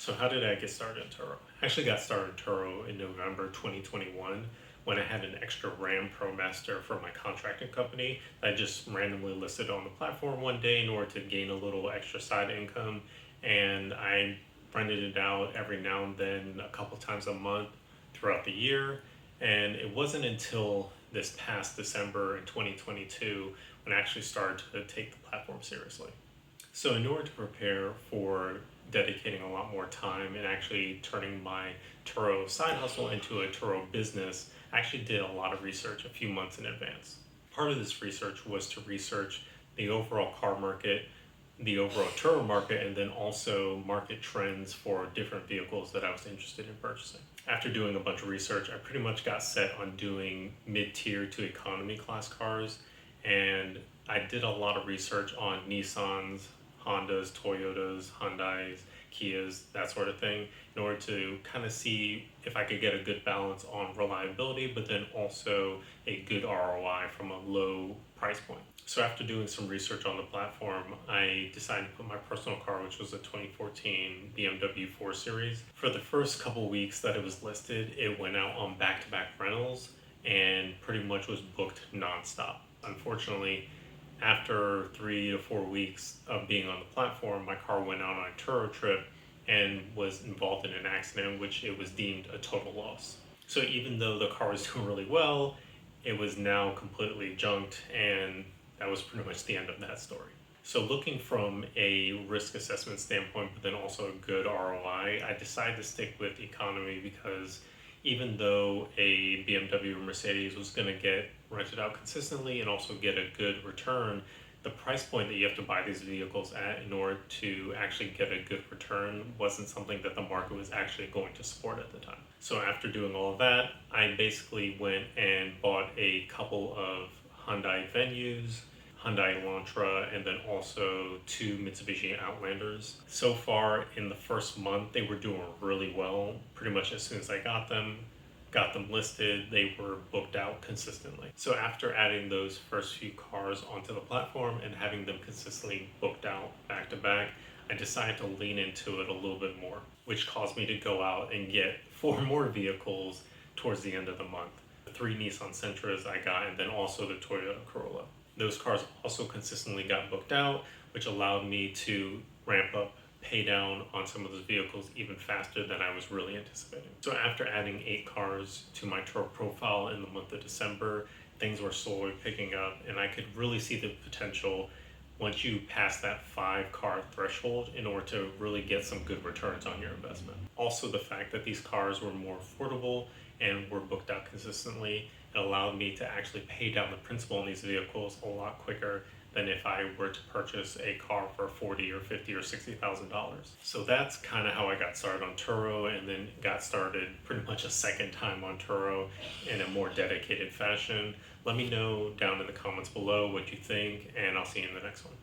So how did I get started in Turo? I actually got started in Turo in November 2021 when I had an extra RAM ProMaster for my contracting company that I just randomly listed on the platform one day in order to gain a little extra side income. And I rented it out every now and then, a couple times a month throughout the year. And it wasn't until this past December in 2022 when I actually started to take the platform seriously. So in order to prepare for dedicating a lot more time and actually turning my Turo side hustle into a Turo business, I actually did a lot of research a few months in advance. Part of this research was to research the overall car market, the overall Turo market, and then also market trends for different vehicles that I was interested in purchasing. After doing a bunch of research, I pretty much got set on doing mid-tier to economy class cars, and I did a lot of research on Nissans, Hondas, Toyotas, Hyundais, Kias, that sort of thing, in order to kind of see if I could get a good balance on reliability, but then also a good ROI from a low price point. So after doing some research on the platform, I decided to put my personal car, which was a 2014 BMW 4 Series. For the first couple weeks that it was listed, it went out on back-to-back rentals and pretty much was booked nonstop. Unfortunately, after 3 to 4 weeks of being on the platform, my car went out on a Turo trip and was involved in an accident, in which it was deemed a total loss. So even though the car was doing really well, it was now completely junked, and that was pretty much the end of that story. So looking from a risk assessment standpoint, but then also a good ROI, I decided to stick with economy because even though a BMW or Mercedes was going to get rented out consistently and also get a good return, the price point that you have to buy these vehicles at in order to actually get a good return wasn't something that the market was actually going to support at the time. So after doing all of that, I basically went and bought a couple of Hyundai Venues, Hyundai Elantra, and then also two Mitsubishi Outlanders. So far in the first month, they were doing really well. Pretty much as soon as I got them listed, they were booked out consistently. So after adding those first few cars onto the platform and having them consistently booked out back to back, I decided to lean into it a little bit more, which caused me to go out and get 4 more vehicles towards the end of the month. The 3 Nissan Sentras I got, and then also the Toyota Corolla. Those cars also consistently got booked out, which allowed me to ramp up pay down on some of those vehicles even faster than I was really anticipating. So after adding 8 cars to my Turo profile in the month of December, things were slowly picking up, and I could really see the potential once you pass that 5 car threshold in order to really get some good returns on your investment. Also, the fact that these cars were more affordable and were booked out consistently, it allowed me to actually pay down the principal on these vehicles a lot quicker than if I were to purchase a car for $40 or $50 or $60,000. So that's kind of how I got started on Turo, and then got started pretty much a second time on Turo in a more dedicated fashion. Let me know down in the comments below what you think, and I'll see you in the next one.